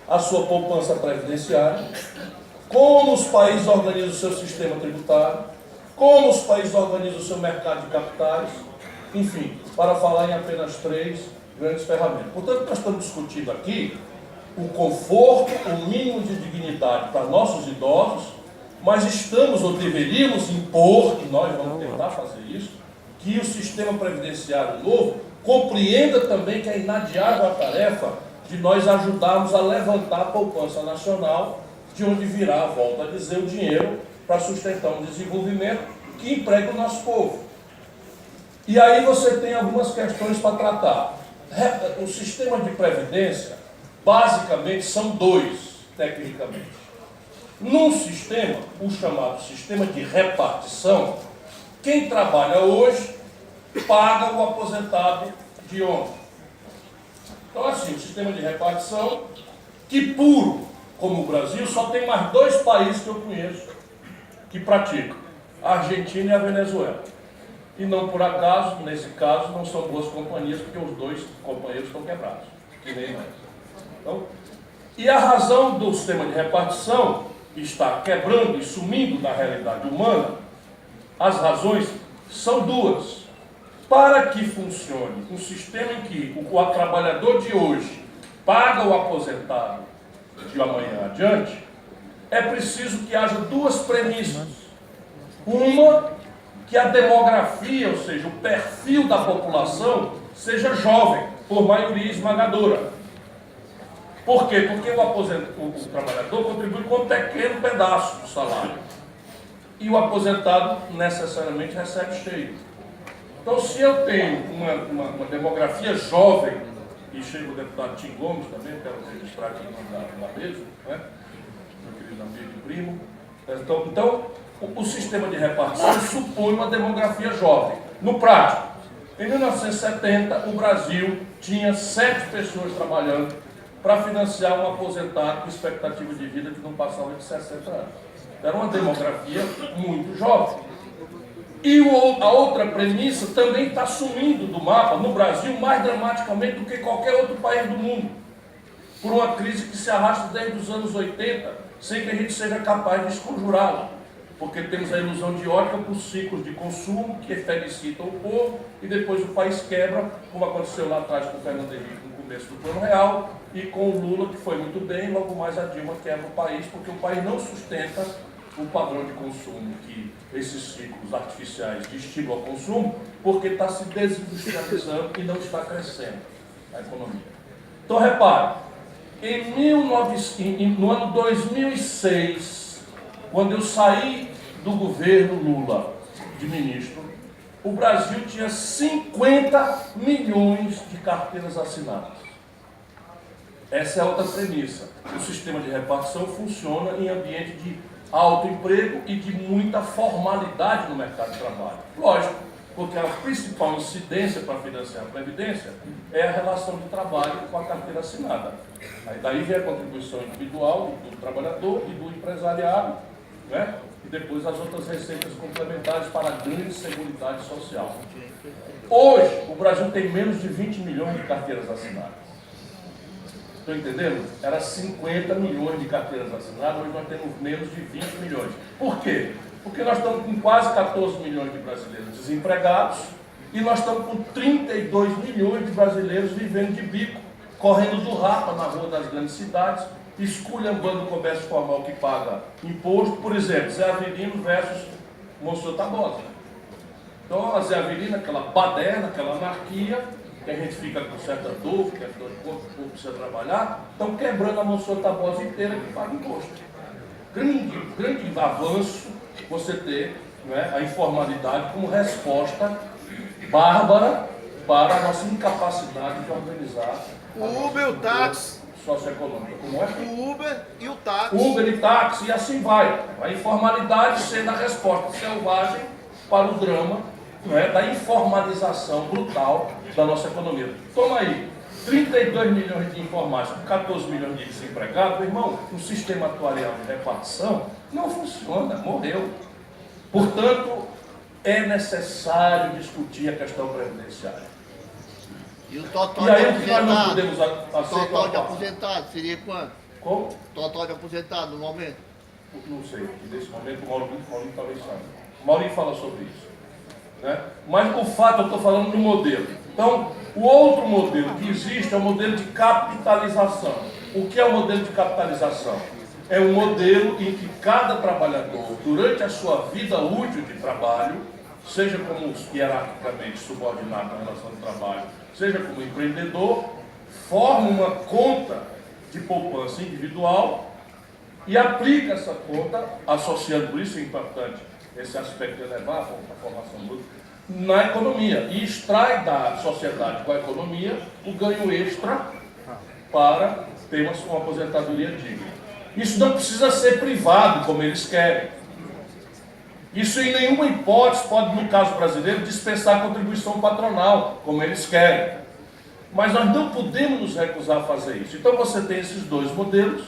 a sua poupança previdenciária, como os países organizam o seu sistema tributário, como os países organizam o seu mercado de capitais, enfim, para falar em apenas 3 grandes ferramentas. Portanto, nós estamos discutindo aqui o conforto, o mínimo de dignidade para nossos idosos, mas estamos ou deveríamos impor, e nós vamos tentar fazer isso, que o sistema previdenciário novo compreenda também que é inadiável a tarefa de nós ajudarmos a levantar a poupança nacional, de onde virá, volto a dizer, o dinheiro para sustentar um desenvolvimento que emprega o nosso povo. E aí você tem algumas questões para tratar. O sistema de previdência, basicamente, são 2, tecnicamente. Num sistema, o chamado sistema de repartição, quem trabalha hoje paga o aposentado de ontem. Então, assim, o sistema de repartição, que puro, como o Brasil, só tem mais 2 países que eu conheço que praticam, a Argentina e a Venezuela. E não por acaso, nesse caso, não são boas companhias, porque os 2 companheiros estão quebrados, que nem nós. Então, e a razão do sistema de repartição está quebrando e sumindo da realidade humana, as razões são 2. Para que funcione um sistema em que o trabalhador de hoje paga o aposentado de amanhã adiante, é preciso que haja 2 premissas. Uma, que a demografia, ou seja, o perfil da população, seja jovem, por maioria esmagadora. Por quê? Porque o trabalhador contribui com um pequeno pedaço do salário. E o aposentado necessariamente recebe cheio. Então, se eu tenho uma demografia jovem, e chega o deputado Tim Gomes também, quero registrar aqui na mesa, né? Meu querido amigo e primo. Então, o sistema de repartição supõe uma demografia jovem. No prático, em 1970, o Brasil tinha 7 pessoas trabalhando para financiar um aposentado com expectativa de vida que não passava de 60 anos. Era uma demografia muito jovem. E a outra premissa também está sumindo do mapa, no Brasil, mais dramaticamente do que qualquer outro país do mundo, por uma crise que se arrasta desde os anos 80, sem que a gente seja capaz de desconjurá-la, porque temos a ilusão de ótica por ciclos de consumo que felicitam o povo e depois o país quebra, como aconteceu lá atrás com o Fernando Henrique no começo do Plano Real, e com o Lula, que foi muito bem, logo mais a Dilma quebra o país, porque o país não sustenta o padrão de consumo que esses ciclos artificiais de estímulo ao consumo, porque está se desindustrializando e não está crescendo a economia. Então, repare, no ano 2006, quando eu saí do governo Lula de ministro, o Brasil tinha 50 milhões de carteiras assinadas. Essa é a outra premissa. O sistema de repartição funciona em ambiente de alto emprego e de muita formalidade no mercado de trabalho. Lógico, porque a principal incidência para financiar a Previdência é a relação de trabalho com a carteira assinada. Aí daí vem a contribuição individual do trabalhador e do empresariado, né? E depois as outras receitas complementares para a grande seguridade social. Hoje, o Brasil tem menos de 20 milhões de carteiras assinadas. Estão entendendo? Era 50 milhões de carteiras assinadas, hoje nós temos menos de 20 milhões. Por quê? Porque nós estamos com quase 14 milhões de brasileiros desempregados e nós estamos com 32 milhões de brasileiros vivendo de bico, correndo do rapa na rua das grandes cidades, esculhambando o comércio formal que paga imposto. Por exemplo, Zé Avelino versus Monsenhor Tabosa. Então, a Zé Avelino, aquela baderna, aquela anarquia, que a gente fica com certa dor, que a dor de corpo, o povo precisa trabalhar, estão quebrando a Monsenhor Tabosa inteira que paga imposto. Grande avanço você ter, né, a informalidade como resposta bárbara para a nossa incapacidade de organizar o Uber e o táxi socioeconômica. Como é? O Uber e o táxi. Uber e táxi, e assim vai. A informalidade sendo a resposta selvagem para o drama, não é, da informalização brutal da nossa economia. Toma aí, 32 milhões de informais, 14 milhões de desempregados, meu irmão, o sistema atuarial de repartição não funciona, morreu. Portanto, é necessário discutir a questão previdenciária. E o total E de aí o que nós não aposentado? podemos aceitar? Total de aposentado seria quanto? Como? Total de aposentado no momento? Não sei, nesse momento o Maurinho talvez saiba. O Maurinho fala sobre isso. Né? Mas o fato, eu estou falando do modelo. Então, o outro modelo que existe é o modelo de capitalização. O que é o modelo de capitalização? É um modelo em que cada trabalhador, durante a sua vida útil de trabalho, seja como hierarquicamente subordinado na relação de trabalho, seja como empreendedor, forma uma conta de poupança individual e aplica essa conta, associando, por isso é importante esse aspecto de elevar a formação bruta, na economia, e extrai da sociedade com a economia o ganho extra para termos uma aposentadoria digna. Isso não precisa ser privado, como eles querem. Isso em nenhuma hipótese pode, no caso brasileiro, dispensar a contribuição patronal, como eles querem. Mas nós não podemos nos recusar a fazer isso. Então você tem esses dois modelos,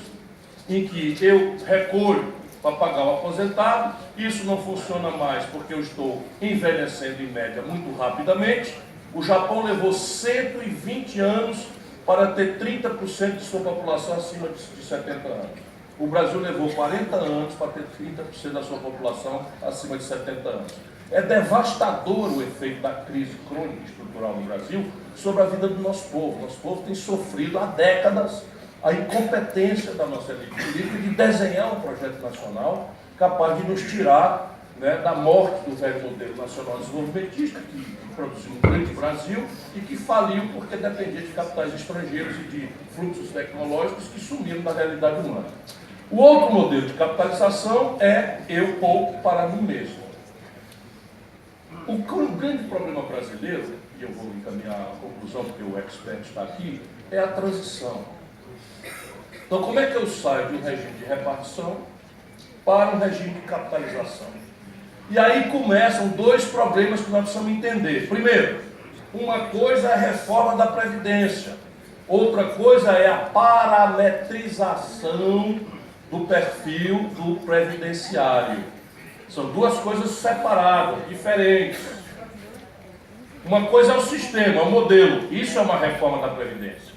em que eu recolho para pagar o aposentado, isso não funciona mais porque eu estou envelhecendo em média muito rapidamente. O Japão levou 120 anos para ter 30% de sua população acima de 70 anos. O Brasil levou 40 anos para ter 30% da sua população acima de 70 anos. É devastador o efeito da crise crônica estrutural no Brasil sobre a vida do nosso povo. Nosso povo tem sofrido há décadas a incompetência da nossa elite política de desenhar um projeto nacional capaz de nos tirar, né, da morte do velho modelo nacional desenvolvimentista que produziu um grande Brasil e que faliu porque dependia de capitais estrangeiros e de fluxos tecnológicos que sumiram da realidade humana. O outro modelo de capitalização é eu poupo para mim mesmo. O grande problema brasileiro, e eu vou encaminhar a conclusão porque o expert está aqui, é a transição. Então, como é que eu saio de um regime de repartição para um regime de capitalização? E aí começam dois problemas que nós precisamos entender. Primeiro, uma coisa é a reforma da Previdência, outra coisa é a parametrização do perfil do previdenciário. São duas coisas separadas, diferentes. Uma coisa é o sistema, é o modelo. Isso é uma reforma da Previdência.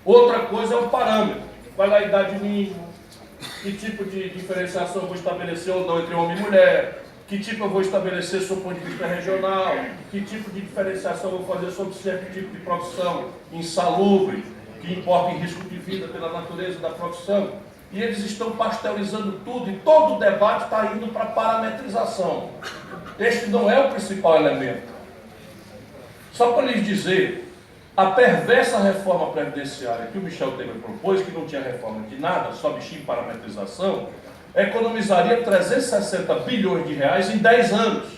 Outra coisa é o parâmetro. Qual é a idade mínima? Que tipo de diferenciação eu vou estabelecer ou não entre homem e mulher? Que tipo eu vou estabelecer sob o ponto de vista regional? Que tipo de diferenciação eu vou fazer sobre certo tipo de profissão insalubre, que importa em risco de vida pela natureza da profissão? E eles estão pasteurizando tudo e todo o debate está indo para a parametrização. Este não é o principal elemento. Só para lhes dizer, a perversa reforma previdenciária que o Michel Temer propôs, que não tinha reforma de nada, só mexia em parametrização, economizaria 360 bilhões de reais em 10 anos.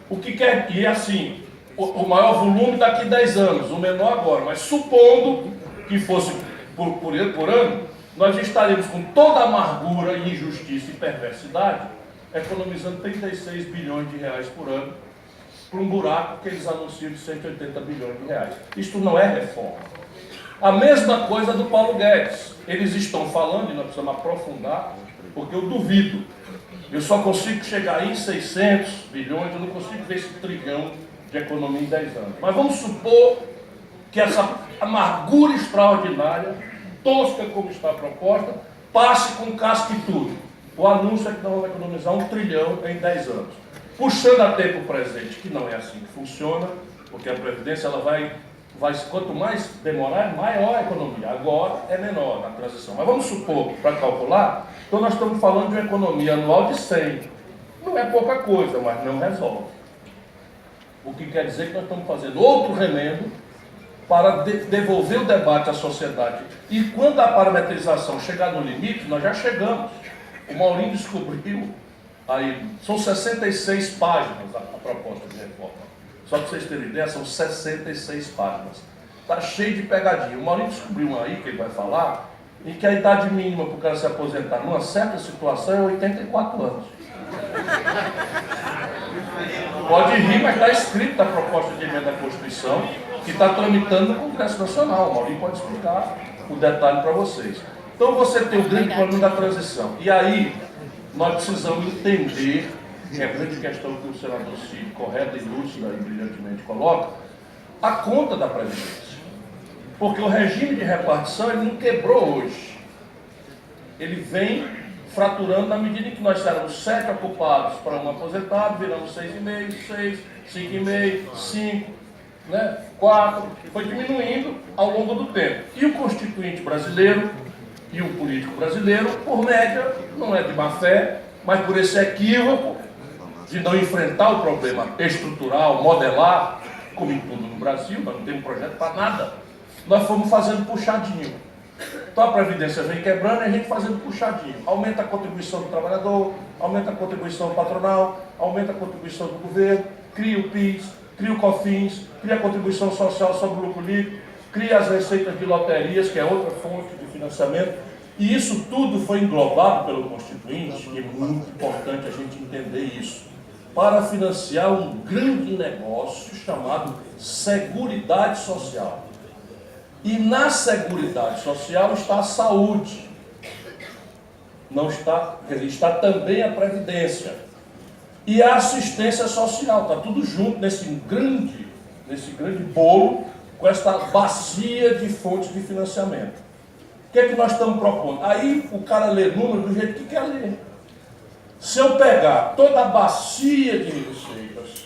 O que quer, e assim, o maior volume daqui a 10 anos, o menor agora, mas supondo que fosse por ano, nós estaríamos com toda a amargura, injustiça e perversidade, economizando 36 bilhões de reais por ano, para um buraco que eles anunciam de 180 bilhões de reais. Isto não é reforma. A mesma coisa do Paulo Guedes. Eles estão falando, e nós precisamos aprofundar, porque eu duvido. Eu só consigo chegar aí em 600 bilhões, eu não consigo ver esse trilhão de economia em 10 anos. Mas vamos supor que essa amargura extraordinária, tosca como está a proposta, passe com casca e tudo. O anúncio é que nós vamos economizar 1 trilhão em 10 anos. Puxando a tempo presente, que não é assim que funciona, porque a Previdência ela vai quanto mais demorar, maior a economia. Agora é menor na transição. Mas vamos supor, para calcular, então nós estamos falando de uma economia anual de 100. Não é pouca coisa, mas não resolve. O que quer dizer que nós estamos fazendo outro remendo para devolver o debate à sociedade. E quando a parametrização chegar no limite, nós já chegamos. O Maurinho descobriu, aí, são 66 páginas a proposta de reforma. Só para vocês terem ideia, são 66 páginas. Está cheio de pegadinha. O Maurinho descobriu uma aí, que ele vai falar, em que a idade mínima para o cara se aposentar numa certa situação é 84 anos. Pode rir, mas está escrito na proposta de emenda à Constituição, que está tramitando no Congresso Nacional. O Maurinho pode explicar o detalhe para vocês. Então você tem o grande problema da transição. E aí, nós precisamos entender, que é a grande questão que o senador Cid, correta e lúcida e brilhantemente coloca, a conta da Previdência. Porque o regime de repartição ele não quebrou hoje. Ele vem fraturando na medida em que nós éramos 7 ocupados para um aposentado, viramos 6,5, 6, 5,5, 5, né? 4, foi diminuindo ao longo do tempo. E o constituinte brasileiro e o político brasileiro, por média, não é de má fé, mas por esse equívoco de não enfrentar o problema estrutural, modelar, como em tudo no Brasil, nós não temos projeto para nada, nós fomos fazendo puxadinho. Então a Previdência vem quebrando e a gente fazendo puxadinho. Aumenta a contribuição do trabalhador, aumenta a contribuição patronal, aumenta a contribuição do governo, cria o PIS, cria o COFINS, cria a contribuição social sobre o lucro líquido, cria as receitas de loterias, que é outra fonte de financiamento. E isso tudo foi englobado pelo Constituinte, e é muito importante a gente entender isso, para financiar um grande negócio chamado Seguridade Social. E na Seguridade Social está a saúde, não está, quer dizer, está também a Previdência e a assistência social, está tudo junto nesse grande bolo, com esta bacia de fontes de financiamento. O que é que nós estamos propondo? Aí o cara lê número do jeito que quer ler. Se eu pegar toda a bacia de receitas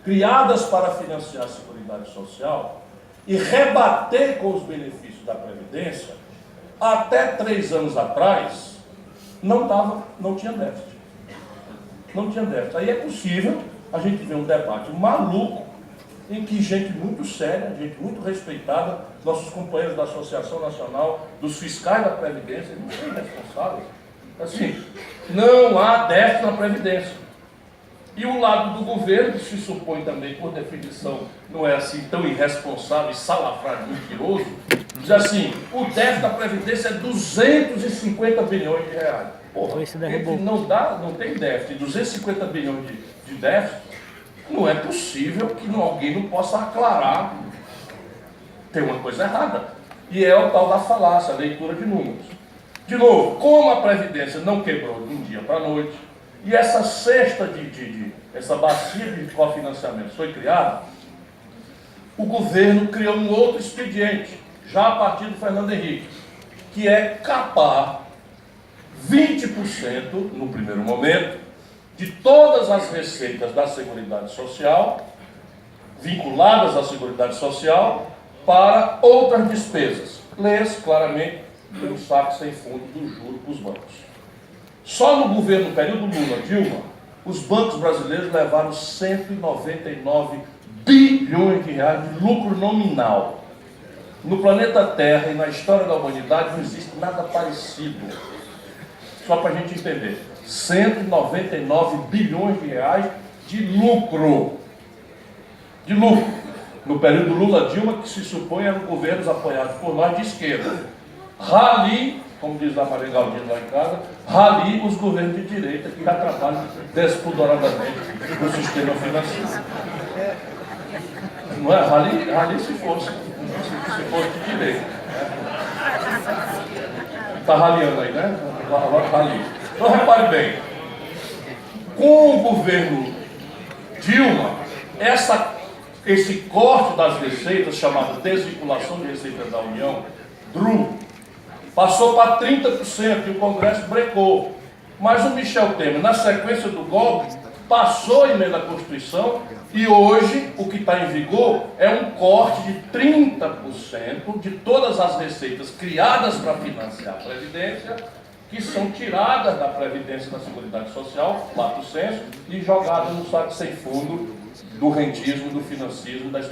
criadas para financiar a Seguridade Social e rebater com os benefícios da Previdência, até 3 anos atrás, não tinha déficit. Não tinha déficit. Aí é possível a gente ver um debate maluco em que gente muito séria, gente muito respeitada, nossos companheiros da Associação Nacional dos Fiscais da Previdência, não são responsáveis. Assim, não há déficit na Previdência. E o lado do governo, que se supõe também, por definição, não é assim tão irresponsável e salafrário, mentiroso, diz assim, o déficit da Previdência é 250 bilhões de reais. Porra, ele não tem déficit, 250 bilhões de déficit, não é possível que alguém não possa aclarar. Tem uma coisa errada. E é o tal da falácia, a leitura de números. De novo, como a Previdência não quebrou de um dia para a noite, e essa cesta essa bacia de cofinanciamento foi criada, o governo criou um outro expediente, já a partir do Fernando Henrique, que é capar 20% no primeiro momento de todas as receitas da Seguridade Social, vinculadas à Seguridade Social, para outras despesas. Lê-se claramente pelo saque sem fundo do juro para os bancos. Só no governo, no período Lula-Dilma, os bancos brasileiros levaram 199 bilhões de reais de lucro nominal. No planeta Terra e na história da humanidade não existe nada parecido. Só para a gente entender. 199 bilhões de reais de lucro. De lucro. No período Lula-Dilma, que se supõe eram governos apoiados por nós de esquerda. Rali, como diz a Maria Galdino lá em casa, rali os governos de direita que já trabalham despudoradamente no sistema financeiro. Não é? Rali se fosse de direita. Está raliando aí, né? Rali. Então repare bem, com o governo Dilma, esse corte das receitas, chamado desvinculação de receitas da União, DRU, passou para 30% e o Congresso brecou. Mas o Michel Temer, na sequência do golpe, passou a emenda à Constituição e hoje o que está em vigor é um corte de 30% de todas as receitas criadas para financiar a Previdência, que são tiradas da Previdência da Seguridade Social, lato sensu, e jogadas no saco sem fundo do rentismo, do financismo, da